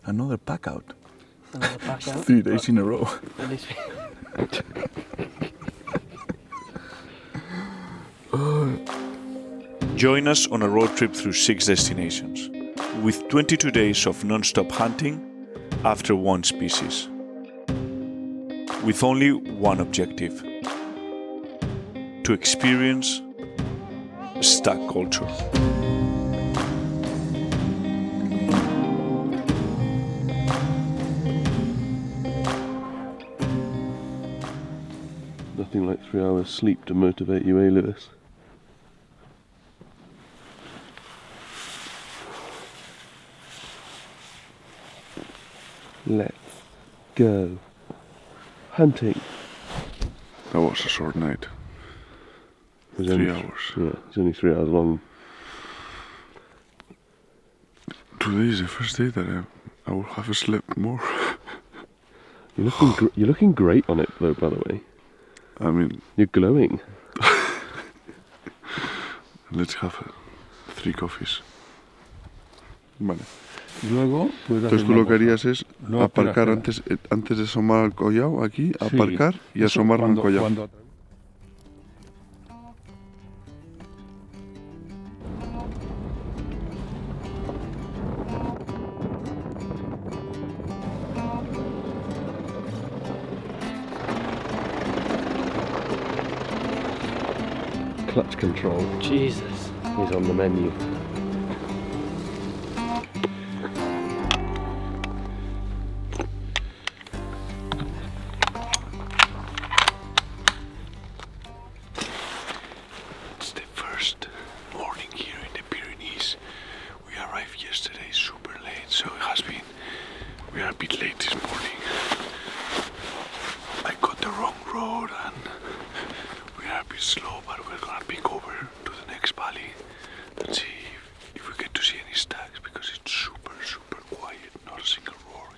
Another pack out. Another pack out. 3 days in a row. At least Join us on a road trip through 6 destinations, with 22 days of non-stop hunting after one species, with only one objective: to experience Stag Culture. Nothing like 3 hours sleep to motivate you, eh, Lewis? Let's go hunting. That was a short night. It was 3 only, hours. Yeah, it's only 3 hours long. Today is the first day that I will have slept more. You're looking great on it, though. By the way, I mean, you're glowing. let's have 3 coffees. Vale. Luego, Entonces tú lo que harías es No, aparcar espera. antes de asomar al collao aquí, Sí. aparcar y Eso asomarme al collao. cuando Clutch control Jesus. is on the menu. It's the first morning here in the Pyrenees. We arrived yesterday super late, so we are a bit late this morning. I got the wrong road and we are a bit slow, but we're gonna pick over to the next valley and see if we get to see any stags, because it's super, super quiet, not a single roar.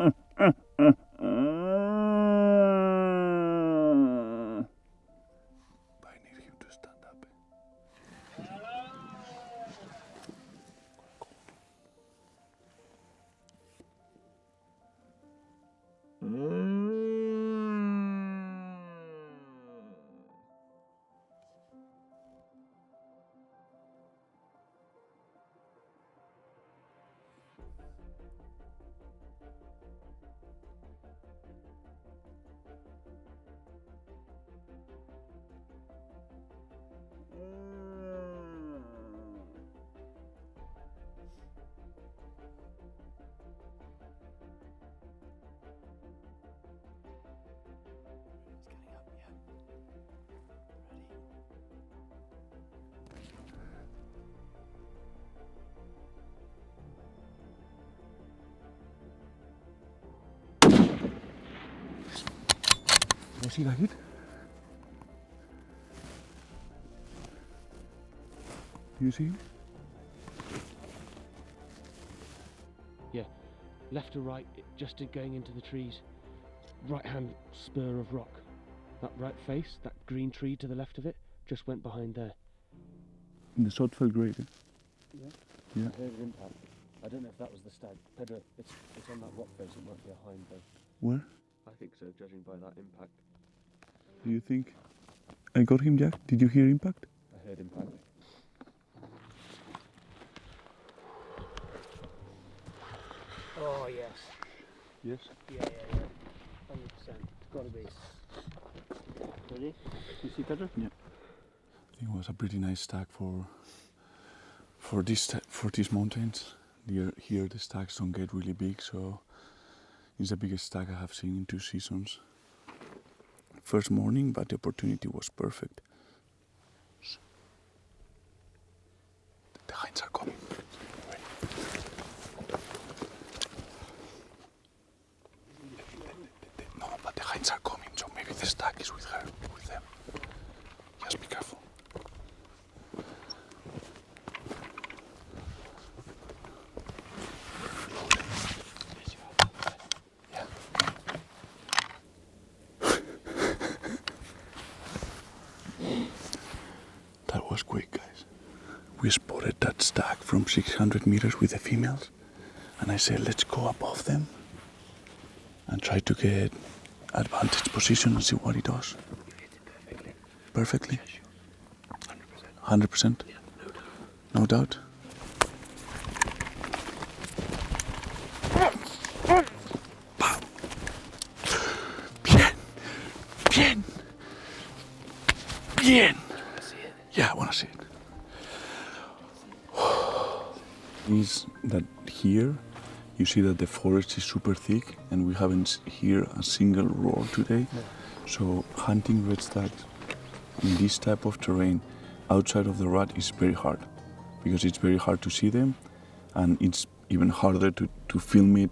I need him to stand up. You see that hit? Do you see? Yeah, left to right, just going into the trees. Right hand spur of rock. That right face, that green tree to the left of it, just went behind there. And the shot felt great. Eh? Yeah. Yeah. I heard an impact. I don't know if that was the stag. Pedro, it's on that rock face, it might be a hind though. Where? I think so, judging by that impact. Do you think I got him, Jack? Did you hear impact? I heard impact. Oh yes. Yes. Yeah. 100%. It's gotta be. Ready? You see Pedro? Yeah. I think it was a pretty nice stag for these mountains. Here the stags don't get really big, so it's the biggest stag I have seen in 2 seasons. First morning, but the opportunity was perfect. Shh. The hinds are coming. Wait. No, but the hinds are coming, so maybe the stag is with them. Just be careful. That was quick, guys. We spotted that stag from 600 meters with the females, and I said, let's go above them and try to get advantage position and see what it does. You hit it Perfectly? perfectly. 100%? Yeah, No doubt? Bam. Bien. Yeah, I want to see it. Is that here you see that the forest is super thick and we haven't heard a single roar today. So hunting red stags in this type of terrain outside of the rut is very hard because it's very hard to see them and it's even harder to film it,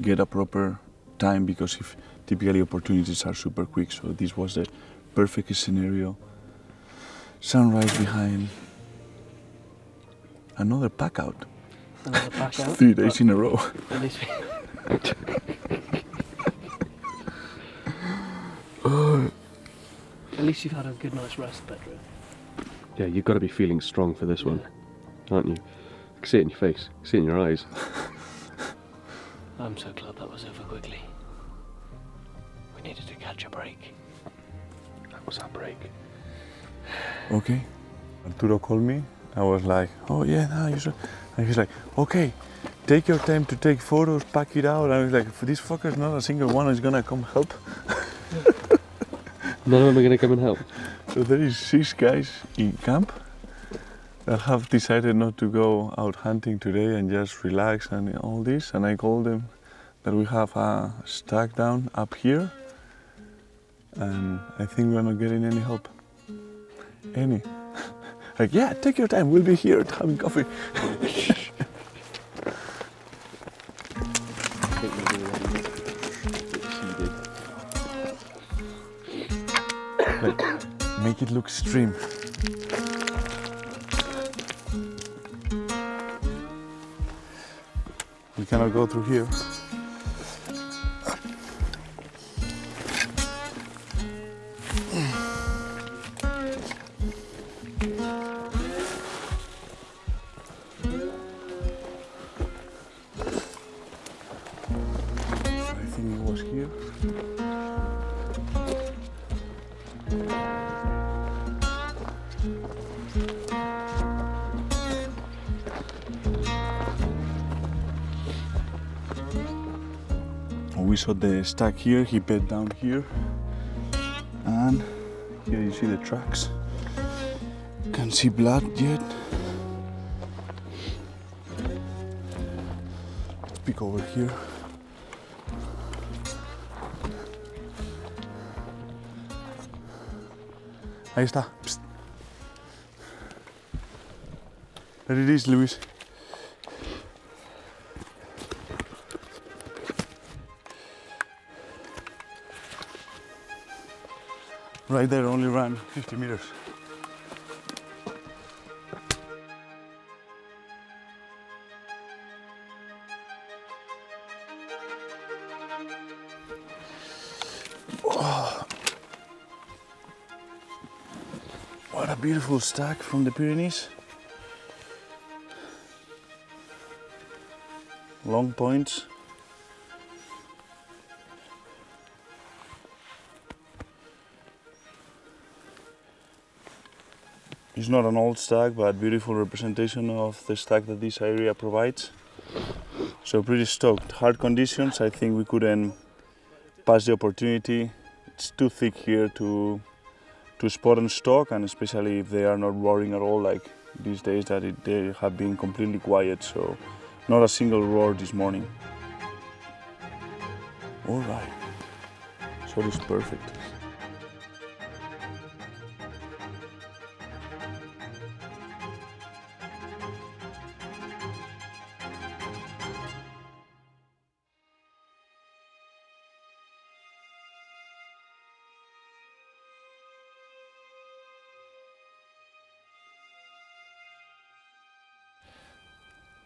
get a proper time because if typically opportunities are super quick. So this was the perfect scenario. Sunrise behind, another pack out. Another pack out. 3 days in a row. At least At least you've had a good night's rest, Pedro. Yeah, you've got to be feeling strong for this one, aren't you? I can see it in your face, I can see it in your eyes. I'm so glad that was over quickly. We needed to catch a break. That was our break. Okay. Arturo called me. I was like, oh yeah, no, you should. And he's like, okay, take your time to take photos, pack it out. And I was like, for this fuckers, not a single one is gonna come help. None of them are going to come and help. So there is 6 guys in camp that have decided not to go out hunting today and just relax and all this. And I told them that we have a stag down up here, and I think we're not getting any help. Any. Like, yeah, take your time, we'll be here having coffee. Like, make it look extreme. We cannot go through here. I think it was here. We saw the stag here, he bed down here, and here you see the tracks. Can't see blood yet. Let's peek over here. Ahí está. Psst. There it is, Luis. Right there, only ran 50 meters. Oh. What a beautiful stag from the Pyrenees. Long points. It's not an old stag, but beautiful representation of the stag that this area provides. So pretty stoked. Hard conditions, I think we couldn't pass the opportunity. It's too thick here to spot and stalk, and especially if they are not roaring at all, like these days that they have been completely quiet. So not a single roar this morning. All right, so it's perfect.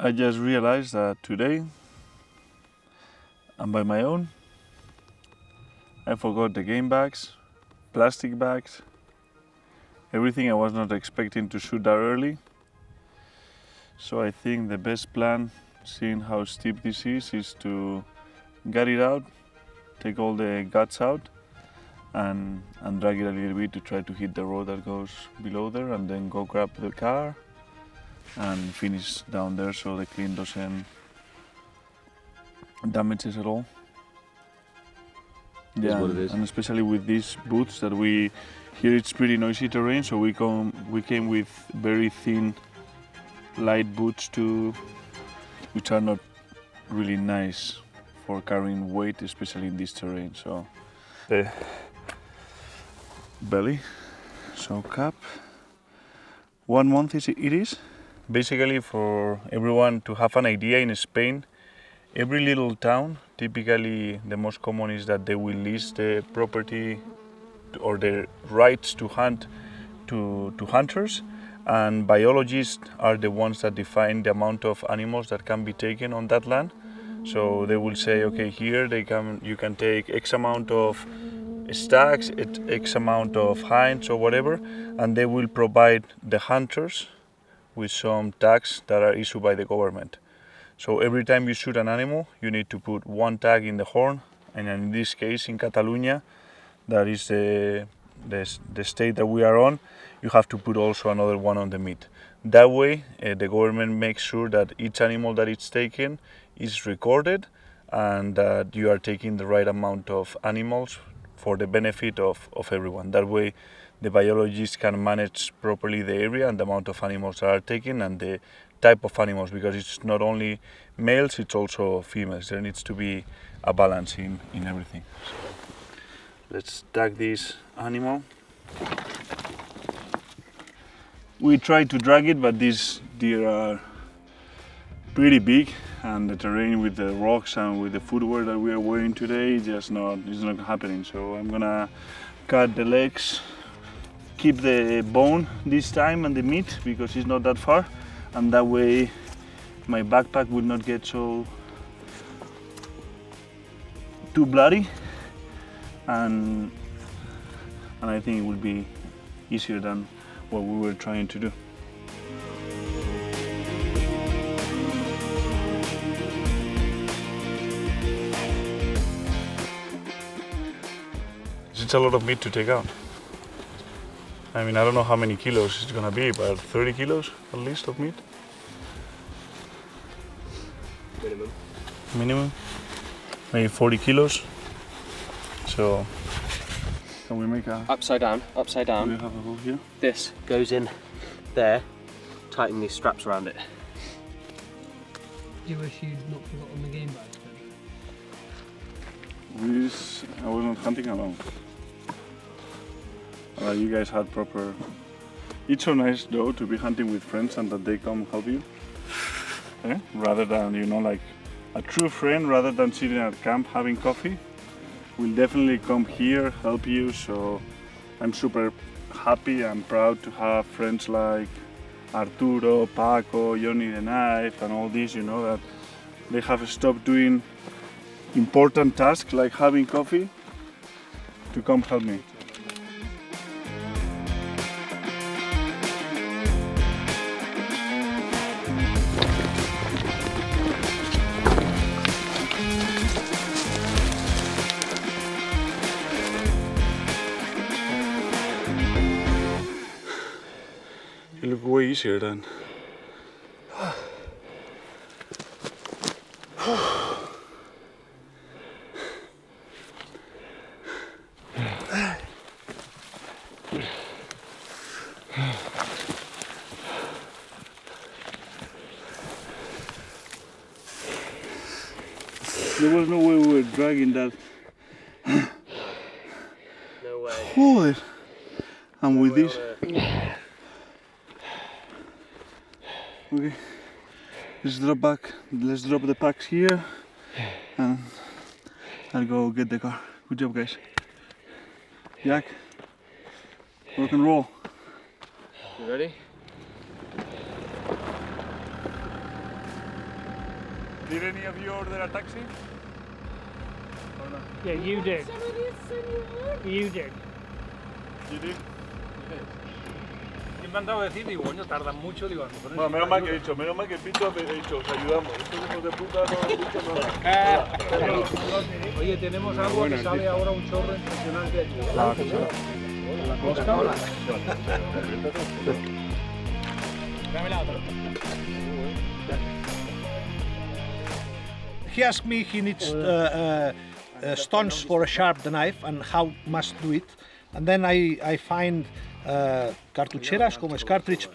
I just realized that today I'm by my own. I forgot the game bags, plastic bags, everything I was not expecting to shoot that early. So I think the best plan, seeing how steep this is to gut it out, take all the guts out and drag it a little bit to try to hit the road that goes below there, and then go grab the car and finish down there so the clean doesn't damage it at all. Yeah, what it is. And especially with these boots that we here, it's pretty noisy terrain, so we came with very thin, light boots which are not really nice for carrying weight, especially in this terrain. So the belly, so cap. 1 month it is. Basically, for everyone to have an idea, in Spain, every little town, typically the most common is that they will lease the property or the rights to hunt to hunters, and biologists are the ones that define the amount of animals that can be taken on that land. So they will say, okay, here you can take X amount of stags, X amount of hinds or whatever, and they will provide the hunters with some tags that are issued by the government. So every time you shoot an animal, you need to put one tag in the horn, and in this case, in Catalonia, that is the state that we are on, you have to put also another one on the meat. That way, the government makes sure that each animal that it's taken is recorded, and that you are taking the right amount of animals for the benefit of everyone. That way, the biologists can manage properly the area and the amount of animals that are taken and the type of animals, because it's not only males, it's also females. There needs to be a balance in everything. So let's tag this animal. We try to drag it, but these deer are pretty big, and the terrain with the rocks and with the footwear that we are wearing today it's not happening. So I'm gonna cut the legs, keep the bone this time and the meat because it's not that far, and that way my backpack will not get too bloody, and I think it will be easier than what we were trying to do. It's a lot of meat to take out. I mean, I don't know how many kilos it's gonna be, but 30 kilos at least of meat. Minimum. Maybe 40 kilos. So, can we make a... Upside down, upside Do down. we have a hole here? This goes in there, tighten these straps around it. Do you wish you'd not forgotten the game bags? I was not hunting alone. You guys had proper... It's so nice though to be hunting with friends and that they come help you. Rather than, you know, like a true friend, rather than sitting at camp having coffee, will definitely come here, help you. So I'm super happy and proud to have friends like Arturo, Paco, Johnny the Knife and all these, you know, that they have stopped doing important tasks like having coffee to come help me. You look way easier than... There was no way we were dragging that. No way. Joder. And with this... Okay, let's drop the packs here and I'll go get the car. Good job, guys. Jack, rock and roll. You ready? Did any of you order a taxi? Or not? Yeah, you did. You did. You did? Me han dado a decir, digo, coño, tardan mucho, digo, a lo mejor Bueno, menos mal que he dicho, Pito ha dicho, os ayudamos. Estos hijos de puta no han dicho nada. Oye, tenemos algo que sale ahora un chorro impresionante aquí. La costa. He asked me he needs stones for a sharp knife and how must do it, and then I find cartucheras como es cartridge,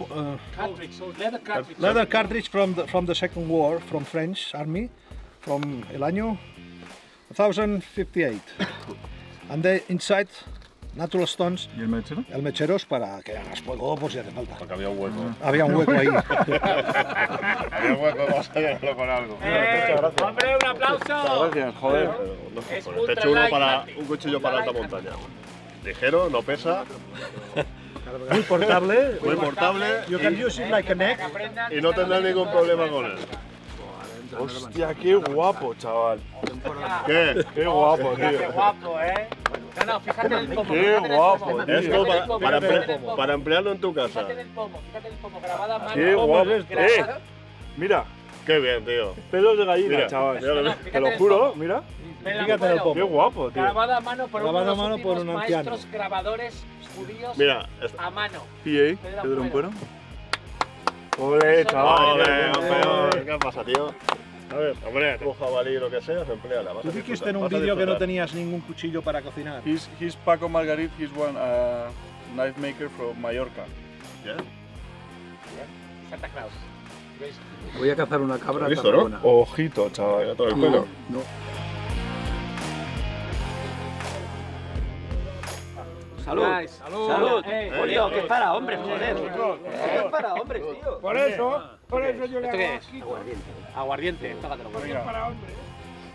leather cartridge from the Second War, from French Army, from el año 1058, and the inside natural stones. ¿Y el mechero? El mecheros para que hagas fuego por si hace falta. Porque había un hueco. Había un hueco ahí. Había un hueco, vamos a llenarlo con algo. ¡Hombre, un aplauso! Gracias, joder. Es Este ultra chulo light, para un cuchillo para alta montaña. Ligero, no pesa, Muy portable. muy portable You can use it like a neck. y no tendrás ningún problema con él. Hostia, qué guapo, chaval. ¿Qué? Qué guapo, tío. Qué guapo, ¿eh? No, no, fíjate en el pomo. Qué fíjate en el guapo, pomo. tío. Esto Fíjate en el pomo. para emplearlo en tu casa. Fíjate en el pomo, grabada a mano. Qué guapo. Grabada- Mira, Qué bien, tío. pelos de gallina, Mira, chaval. mira, No, Te fíjate lo en el juro, pomo. mira. Fíjate en el pomo. Qué guapo, tío. Grabada a mano por uno de Grabada a los mano por últimos un anciano. maestros grabadores judíos Mira, a mano. PA, Pedro Ampuero. Ampuero. Ole, Eso chaval. Ole, campeón. ¿Qué pasa, tío? A ver, hombre, tu jabalí lo que sea, se emplea. Tú dijiste en un vídeo que no tenías ningún cuchillo para cocinar. He's Paco Margarit, he's one knife maker from Mallorca. Yeah. Santa Claus. Voy a cazar una cabra. ¿Has visto, no? Ojito, chaval, a todo el pelo. Salud. Salud. Julio, que es para hombres, joder. Es para hombres, tío. Por eso yo le ¿Esto hago qué es? así. Aguardiente. Tócatelo. No es para hombres,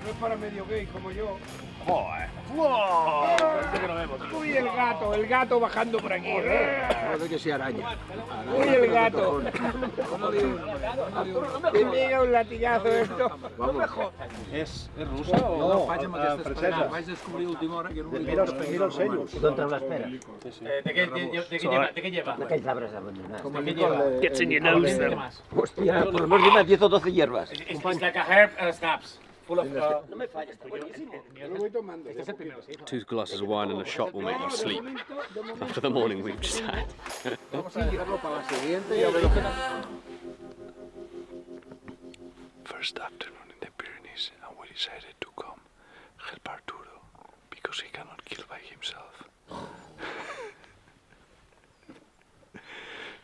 no es para medio gay como yo. Joder. ¡Wow! Uy, el gato bajando por aquí. Joder que sea araña. Uy, el gato. Que pega un latigazo esto. ¿Es rusa o francesa? Vais a descobrir a última hora que no Mira el sello. Contra la espera. ¿De qué lleva? ¿De qué sabres abandonadas? ¿De qué lleva? Gets in your nose, ¿Qué though. más? Hostia, por lo menos lleva 10 o 12 hierbas. It's like a herb snaps. Full of... No me falles, está buenísimo. Este es el primero, sí. 2 glasses of wine in a shop will make you sleep after the morning we've just had. Vamos a dejarlo para la siguiente y a ver lo que... First afternoon in the Pyrenees, and we decided to come help Arturo because he cannot kill by himself.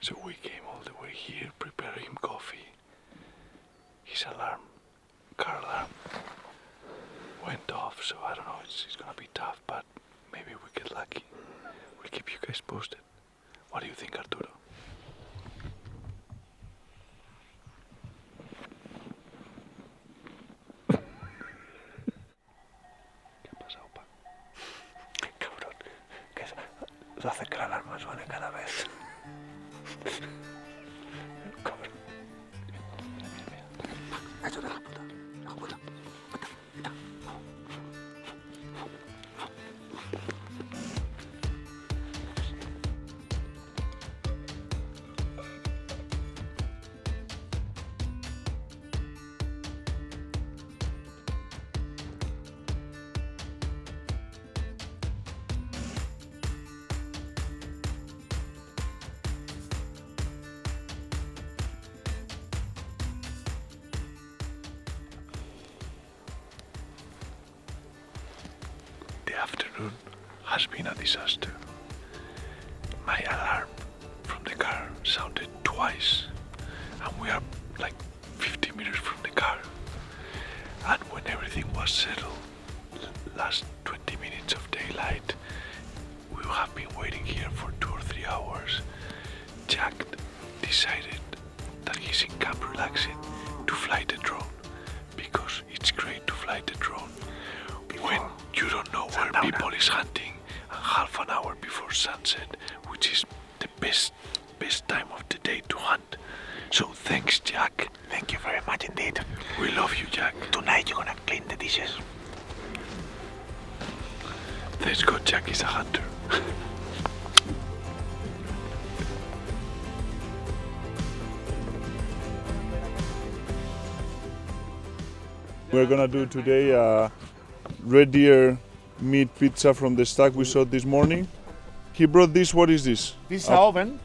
So we came all the way here, prepare him coffee. His car alarm went off, so I don't know, it's gonna be tough, but maybe we get lucky. We'll keep you guys posted. What do you think, Arturo? ¿Qué ha pasado, pa? Cabrón, que eso hace que la alarma suene cada vez. Cabrón. Eso de la puta. La puta. The afternoon has been a disaster. My alarm from the car sounded twice, and we are like 50 meters from the car. And when everything was settled, last 20 minutes of daylight, we have been waiting here for 2 or 3 hours. Jack decided that he's in camp relaxing to fly the drone, because it's great to fly the drone when you don't know where people is hunting, and half an hour before sunset, which is the best time of the day to hunt. So thanks, Jack. Thank you very much indeed. We love you, Jack. Tonight you're gonna clean the dishes. Thanks God Jack is a hunter. We're gonna do today a red deer meat pizza from the stag we saw this morning. He brought this. What is this? This is an oven